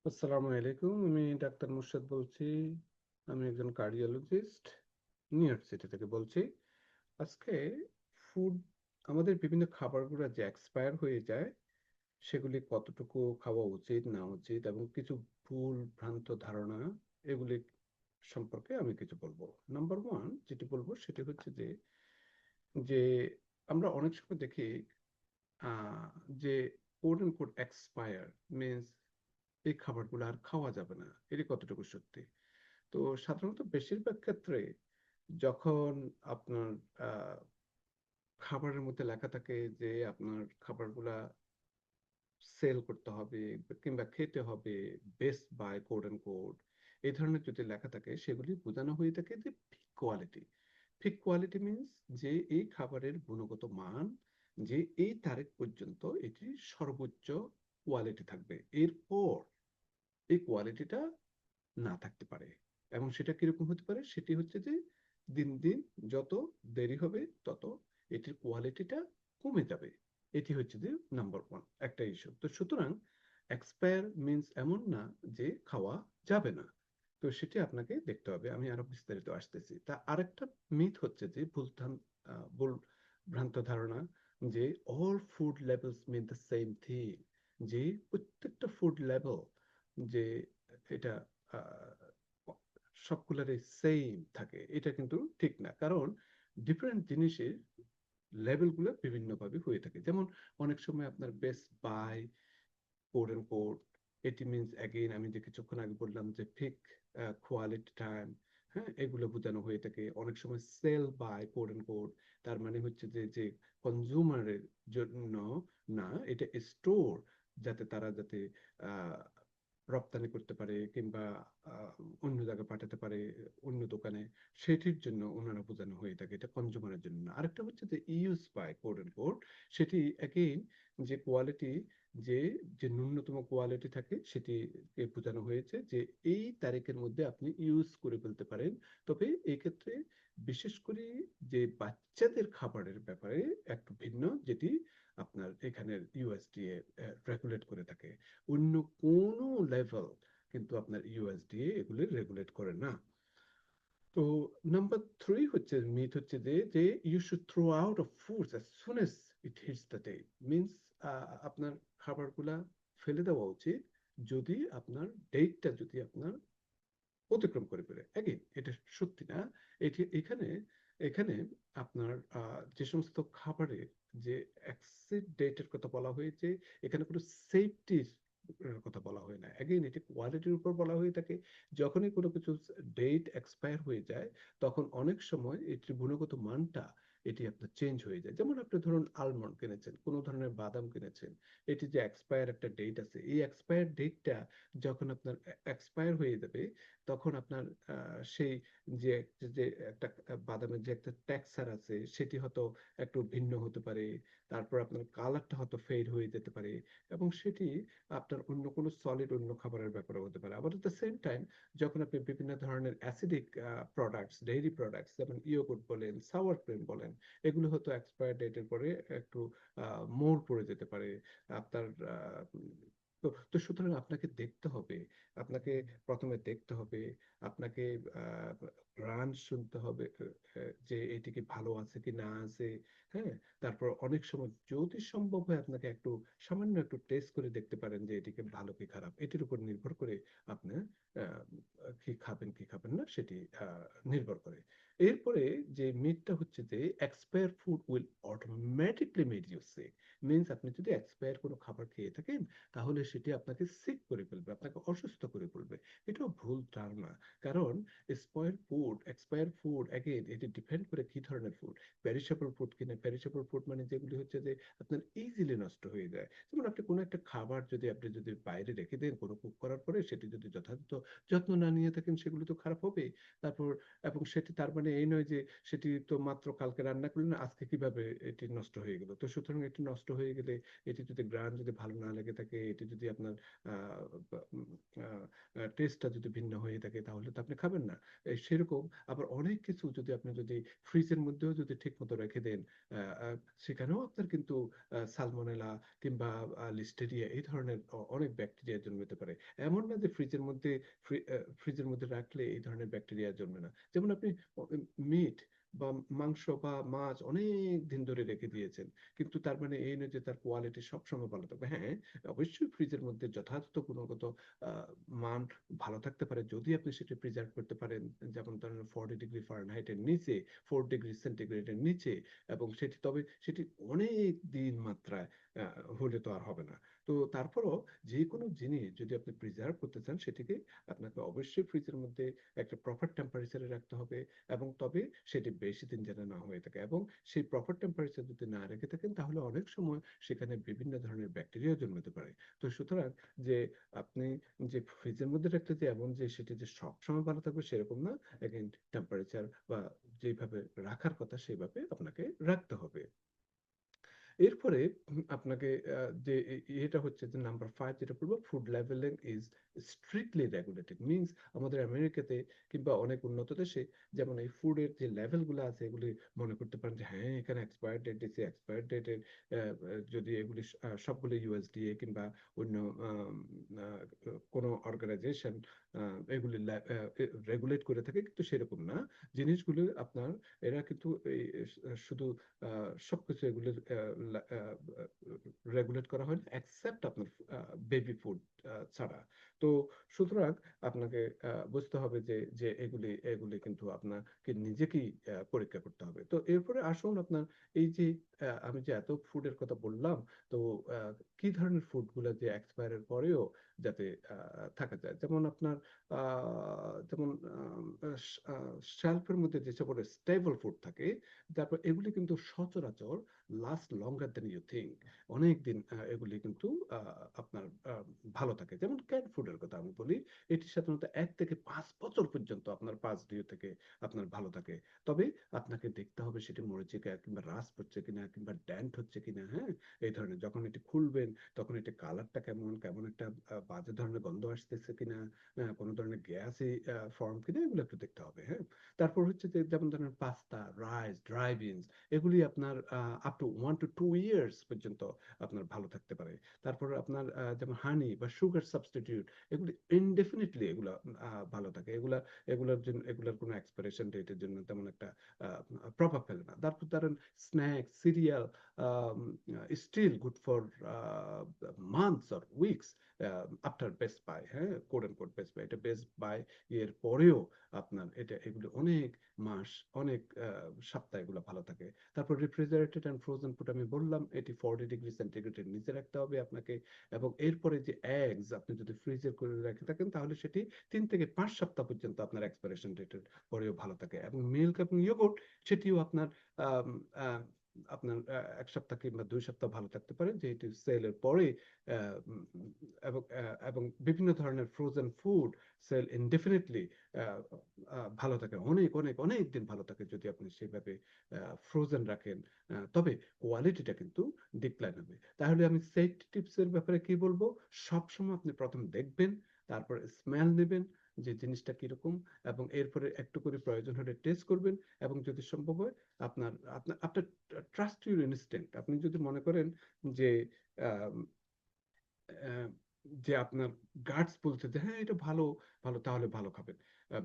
আসসালামু আলাইকুম। আমি ডাক্তার মুর্শেদ বলছি। আমি একজন কার্ডিওলজিস্ট, নিউ ইয়র্ক সিটি থেকে বলছি। আজকে ফুড আমাদের বিভিন্ন খাবারগুলো যে এক্সপায়ার হয়ে যায়, সেগুলি কতটুকু খাওয়া উচিত না উচিত এবং কিছু ভুল ভ্রান্ত ধারণা, এগুলি সম্পর্কে আমি কিছু বলবো। নাম্বার ওয়ান যেটি বলবো সেটি হচ্ছে যে আমরা অনেক সময় দেখি আহ, যে code and code expire means এই খাবারগুলো আর খাওয়া যাবে না। এটি কতটুকু সত্যি? তো সাধারণত বেশিরভাগ ক্ষেত্রে যখন আপনার আহ, খাবারের মধ্যে লেখা থাকে যে আপনার খাবারগুলা সেল করতে হবে কিংবা খেতে হবে best by code and code, এই ধরনের যদি লেখা থাকে সেগুলি বোঝানো হয়ে থাকে যে ফিক কোয়ালিটি। ফিক কোয়ালিটি মিনস যে এই খাবারের গুণগত মান, যে এই তারিখ পর্যন্ত এটি সর্বোচ্চ কোয়ালিটি থাকবে, এরপর এই কোয়ালিটিটা না থাকতে পারে। এবং সেটা কিরকম হতে পারে? সেটি হচ্ছে যে দিন দিন যত দেরি হবে তত এটির কোয়ালিটিটা কমে যাবে। এটি হচ্ছে যে নাম্বার ওয়ান একটা ইস্যু। তো সুতরাং এক্সপায়ার মিন্স এমন না যে খাওয়া যাবে না। তো সেটি আপনাকে দেখতে হবে। আমি আরো বিস্তারিত আসতেছি। তা আরেকটা মিথ হচ্ছে যে ভুল ভ্রান্ত ধারণা যে all food levels mean the same thing, যে প্রত্যেকটা ফুড লেভেল যে এটা আহ, সবগুলোরই সেম থাকে, এটা কিন্তু ঠিক না। কারণ ডিফারেন্ট জিনিসের লেভেলগুলো বিভিন্নভাবে হয়ে থাকে। যেমন অনেক সময় আপনার best by code and code, এটি মিনস অ্যাগেইন আমি যে কিছুক্ষণ আগে বললাম যে ফিক কোয়ালিটি টাইম, হ্যাঁ, এগুলো বোঝানো হয়ে থাকে। অনেক সময় sell by code and code, তার মানে হচ্ছে যে কনজিউমারের জন্য না, এটা স্টোর, যাতে তারা যাতে আহ, রপ্তানি করতে পারে কিংবা আহ, অন্য জায়গায় পাঠাতে পারে, অন্য দোকানে, সেটির জন্য ওনারা বোঝানো হয়ে থাকে। এটা কনজিউমারের জন্য না। আরেকটা হচ্ছে যে use by code and code, সেটি অ্যাগেইন যে কোয়ালিটি, যে যে ন্যূনতম কোয়ালিটি থাকে সেটিকে বোঝানো হয়েছে যে এই তারিখের মধ্যে আপনি ইউজ করে ফেলতে পারেন। তবে এই ক্ষেত্রে বিশেষ করে যে বাচ্চাদের খাবারের ব্যাপারে একটু ভিন্ন, যেটি আপনার এখানের ইউএসডিএ রেগুলেট করে থাকে। অন্য কোনো লেভেল কিন্তু আপনার ইউএসডিএ এগুলি রেগুলেট করে না। তো নাম্বার থ্রি হচ্ছে মিথ হচ্ছে যে you should throw out of foods as soon as it hits the day. Means আপনার খাবারগুলা ফেলে দেওয়া উচিত যদি আপনার ডেটটা যদি আপনার অতিক্রম করে ফেলে। অ্যাগেন এটা সত্যি না। এটি এখানে এখানে আপনার যে সমস্ত খাবারে যে এক্সিড ডেটের কথা বলা হয়েছে, এখানে কোনো সেফটির কথা বলা হয় না। অ্যাগেইন এটি কোয়ালিটির উপর বলা হয়ে থাকে। যখনই কোনো কিছু ডেট এক্সপায়ার হয়ে যায়, তখন অনেক সময় এটির গুণগত মানটা এটি আপনার চেঞ্জ হয়ে যায়। যেমন আপনি ধরুন আলমন্ড কিনেছেন, কোনো ধরনের বাদাম কিনেছেন, এটি যে এক্সপায়ার একটা ডেট আছে, এই এক্সপায়ার ডেটটা যখন আপনার এক্সপায়ার হয়ে যাবে, তখন আপনার সেই যে যে একটা বাদামের যে একটা টেক্সচার আছে সেটি হয়তো একটু ভিন্ন হতে পারে। তারপর আপনার কালারটা হয়তো ফেড হয়ে যেতে পারে, এবং সেটি আপনার অন্য কোনো সলিড অন্য খাবারের ব্যাপারে হতে পারে। আবার এট দ্য সেম টাইম যখন আপনি বিভিন্ন ধরনের অ্যাসিডিক প্রোডাক্টস, ডেইরি প্রোডাক্টস যেমন ইয়োগurt বলেন, সাওয়ার ক্রিম বলেন, এগুলো হয়তো এক্সপায়ার ডেটের পরে একটু মোড় পড়ে যেতে পারে আপনার। তো সুতরাং আপনাকে দেখতে হবে, আপনাকে প্রথমে দেখতে হবে, আপনাকে গান শুনতে হবে, যে এটি কি ভালো আছে কি না আছে। হ্যাঁ, তারপর অনেক সময় যদি সম্ভব হয় আপনাকে একটু সামান্য একটু টেস্ট করে দেখতে পারেন যে এটিকে ভালো কি খারাপ। এটির উপর নির্ভর করে আপনি আহ, কি খাবেন কি খাবেন না সেটি নির্ভর করে। এরপরে যে মিথটা হচ্ছে যে expire food will automatically made you sick. Means আপনি যদি এক্সপায়ার কোনো খাবার খেয়ে থাকেন, তাহলে সেটি আপনাকে সিক করে ফেলবে, আপনাকে অসুস্থ করে ফেলবে। এটাও ভুল ধারণা। কারণ এক্সপায়ার ফুড অ্যাগেন এটি ডিপেন্ড করে কি ধরনের ফুড। প্যারিশেবল ফুড কিনা, প্যারিশেবল ফুড মানে যেগুলি হচ্ছে যে আপনার ইজিলি নষ্ট হয়ে যায়। যেমন আপনি কোনো একটা খাবার যদি বাইরে রেখে দেন কোনো কুক করার পরে, সেটি যদি যথাযথ যত্ন না নিয়ে থাকেন, সেগুলো তো খারাপ হবে। তারপর এবং সেটি তার মানে মানে এই নয় যে সেটি তো মাত্র কালকে রান্না করলেন, আজকে কিভাবে এটি নষ্ট হয়ে গেল। তো সুতরাং এটি নষ্ট হয়ে গেলে, এটি যদি গ্রান যদি ভালো না লেগে থাকে, এটি যদি আপনার টেস্টটা যদি ভিন্ন হয়ে থাকে, তাহলে তো আপনি খাবেন না। সেরকম আবার অনেক কিছু যদি আপনি যদি ফ্রিজের মধ্যেও যদি ঠিক মতো রেখে দেন, সেখানেও আপনার কিন্তু সালমোনেলা কিংবা লিস্টেরিয়া এই ধরনের অনেক ব্যাকটেরিয়া জন্মেতে পারে। এমন না যে ফ্রিজের মধ্যে রাখলে এই ধরনের ব্যাকটেরিয়া জন্মে না। যেমন আপনি মিট বা মাংস বা মাছ অনেক দিন ধরে রেখে দিয়েছেন, কিন্তু তার মানে এই নয় যে তার কোয়ালিটি সবসময় ভালো থাকবে। হ্যাঁ, অবশ্যই ফ্রিজের মধ্যে যথাযথ গুণগত আহ, মান ভালো থাকতে পারে যদি আপনি সেটা প্রিজার্ভ করতে পারেন। যেমন ধরেন 40 ডিগ্রি ফারেনহাইটের নিচে, 4 ডিগ্রি সেন্টিগ্রেডের নিচে, এবং সেটি তবে সেটি অনেক দিন মাত্রায় হলে তো আর হবে না। তো তারপরও যে কোনো জিনিস যদি আপনি প্রিজার্ভ করতে চান, সেটিকে আপনাকে অবশ্যই ফ্রিজের মধ্যে একটা প্রপার টেম্পারেচারে রাখতে হবে, এবং তবে সেটি বেশি দিন যেন না হয়ে থাকে। এবং সেই প্রপার টেম্পারেচার যদি না রেখে থাকেন, তাহলে অনেক সময় সেখানে বিভিন্ন ধরনের ব্যাকটেরিয়া জন্মাতে পারে। তো সুতরাং যে আপনি যে ফ্রিজের মধ্যে রাখতে যে এমন যে সেটি যে সবসময় ভালো থাকবে সেরকম না। এগেন টেম্পারেচার বা যেভাবে রাখার কথা সেভাবে আপনাকে রাখতে হবে। এরপরে আপনাকে যে এটা হচ্ছে যে নাম্বার 5 যেটা বলবো, food leveling is strictly regulated. Means আমাদের আমেরিকাতে কিংবা অনেক উন্নত দেশে যেমন এই ফুডের যে লেভেলগুলো আছে, এগুলি মনে করতে পারেন যে হ্যাঁ এখানে এক্সপায়ার ডেট দিচ্ছে, এক্সপায়ার ডেটের যদি এগুলি সবগুলো ইউএসডিএ কিংবা অন্য কোনো অর্গানাইজেশন এগুলি রেগুলেট করে থাকে, কিন্তু সেরকম না। জিনিসগুলো আপনার এরা কিন্তু এই শুধু সবকিছু এগুলো রেগুলেট করা হয় এক্সেপ্ট আপনার বেবি ফুড ছাড়া। তো সুতরাং আপনাকে বুঝতে হবে যে যে এগুলি এগুলি কিন্তু আপনাকে নিজেকেই পরীক্ষা করতে হবে। তো এরপরে আসুন আপনার এই যে আমি যে এত ফুডের কথা বললাম, তো কি ধরনের ফুড গুলা যে এক্সপায়ারের পরেও যাতে থাকা যায়, যেমন আপনার যেমন শেলফের মধ্যে যে সকল স্টেবল ফুড থাকে, তারপর এগুলি কিন্তু সচরাচর last longer than you think. অনেক দিন এগুলি কিন্তু আপনার ভালো থাকে। যেমন ক্যাট ফুডের কথা আমি বলি, এটি সাধারণত 1 থেকে 5 বছর পর্যন্ত আপনার পাঁচ দিয়ে থেকে আপনার ভালো থাকে। তবে আপনাকে দেখতে হবে সেটি মরিচিকা কিংবা রাস্ট হচ্ছে কিনা কিংবা ড্যান্ট হচ্ছে কিনা। হ্যাঁ, এই ধরনের যখন এটি খুলবেন তখন এটি কালারটা কেমন, কেমন একটা বাজে ধরনের গন্ধ আসতেছে কিনা, কোনো ধরনের গ্যাসই ফর্ম কিনা, এগুলো একটু দেখতে হবে। হ্যাঁ, তারপর হচ্ছে যে যেমন ধরেন পাস্তা, রাইস, ড্রাই বিনস, এগুলি আপনার আপ টু 1 to 2 ইয়ার্স পর্যন্ত আপনার ভালো থাকতে পারে। তারপর আপনার যেমন হানি বা সুগার সাবস্টিটিউট, এগুলি ইনডেফিনিটলি এগুলো ভালো থাকে। এগুলোর জন্য এগুলোর কোনো এক্সপাইরেশন ডেটের জন্য তেমন একটা প্রভাব ফেলে না। তারপর ধরেন snacks, cereal, still good for months or weeks after best buy. হ্যাঁ, code and code best buy, এটা বেস্ট বাই এর পরেও আপনার এটা এগুলো অনেক মাস, অনেক সপ্তাহ এগুলো ভালো থাকে। তারপর রেফ্রিজারেটেড অ্যান্ড ফ্রোজেন ফুড আমি বললাম, এটি 40 ডিগ্রি সেন্টিগ্রেডের নিচে রাখতে হবে আপনাকে। এবং এরপরে যে এগস আপনি যদি ফ্রিজে করে রেখে থাকেন, তাহলে সেটি 3 থেকে 5 সপ্তাহ পর্যন্ত আপনার এক্সপাইরেশন ডেটের পরেও ভালো থাকে। এবং মিল্ক এবং ইয়োগurt, সেটিও আপনার আম, আহ, আপনার 1 সপ্তাহ কিংবা 2 সপ্তাহ ভালো থাকতে পারে, যেহেতু সেলের পরে আহ, উম, এবং বিভিন্ন ধরনের ফ্রোজেন ফুড সেল ইনডেফিনিটলি ভালো থাকে, অনেক অনেক অনেক দিন ভালো থাকে যদি আপনি সেইভাবে ফ্রোজেন রাখেন। তবে কোয়ালিটিটা কিন্তু ডিক্লাইন হবে। তাহলে আমি সেফটি টিপসের ব্যাপারে কি বলবো, সবসময় আপনি প্রথম দেখবেন, তারপর স্মেল নেবেন যে জিনিসটা কিরকম, এবং এরপরে একটু করে প্রয়োজন হলে টেস্ট করবেন। এবং যদি সম্ভব হয় আপনার আপনার আপনার ট্রাস্ট ইউর ইনস্টিংক্ট। আপনি যদি মনে করেন যে আহ, আহ, যে আপনার গাটস বলছে যে হ্যাঁ এটা ভালো, ভালো, তাহলে ভালো খাবেন,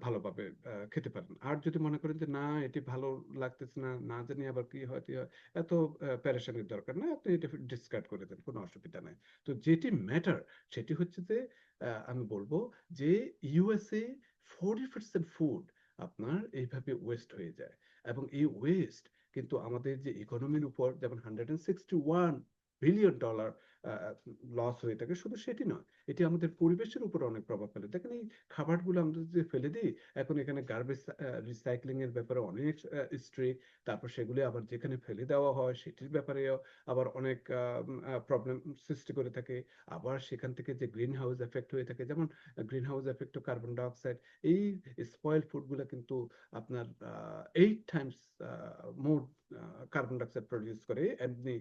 ভালোভাবে খেতে পারেন। আর যদি মনে করেন যে না এটি ভালো লাগতেছে না, না জানি আবার কি হয় কি হয়, এত প্যারেশানির দরকার না, আপনি এটা ডিসকার্ড করে দেন, কোনো অসুবিধা নাই। তো যেটি ম্যাটার সেটি হচ্ছে যে আমি বলবো যে ইউএসএ 40% ফুড আপনার এইভাবে ওয়েস্ট হয়ে যায়। এবং এই ওয়েস্ট কিন্তু আমাদের যে ইকোনমির উপর, যেমন $161 বিলিয়ন লস হয়ে থাকে, শুধু সেটি নয়, এটি আমাদের পরিবেশের উপর অনেক প্রভাব ফেলে। দেখেন এই খাবারগুলো আমরা যে ফেলে দিই, এখন এখানে গার্বেজ রিসাইক্লিং এর ব্যাপারে অনেক স্ট্রিক্ট। তারপর সেগুলি আবার যেখানে ফেলে দেওয়া হয় সেটির ব্যাপারে আবার অনেক প্রবলেম সৃষ্টি করে থাকে। আবার সেখান থেকে যে গ্রিন হাউস এফেক্ট হয়ে থাকে, যেমন green house effect carbon dioxide, এই স্পয়েল ফুডগুলো কিন্তু আপনার 8 times more carbon dioxide produce করে এমনি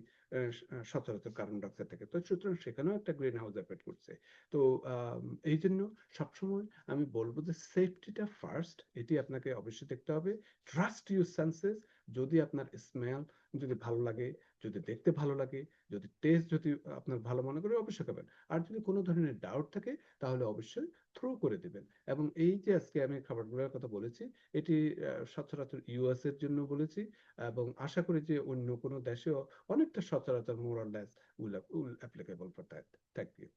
সচরাচর কার্বন ডাইঅক্সাইড থেকে। তো সুতরাং সেখানেও একটা গ্রিন হাউস এফেক্ট করছে। তো এই জন্য সবসময় আমি বলবো যে সেফটিটা ফার্স্ট, এটি আপনাকে অবশ্যই দেখতে হবে। Trust your senses. যদি আপনার স্মেল যদি ভালো লাগে, যদি দেখতে ভালো লাগে, যদি টেস্ট যদি আপনার ভালো মনে করে, অবশ্যই খাবেন। আর যদি কোনো ধরনের ডাউট থাকে তাহলে অবশ্যই থ্রো করে দিবেন। এবং এই যে আজকে আমি খাবারগুলোর কথা বলেছি, এটি সচরাচর ইউএস এর জন্য বলেছি, এবং আশা করি যে অন্য কোনো দেশেও অনেকটা সচরাচর more or less will applicable for that. Thank you.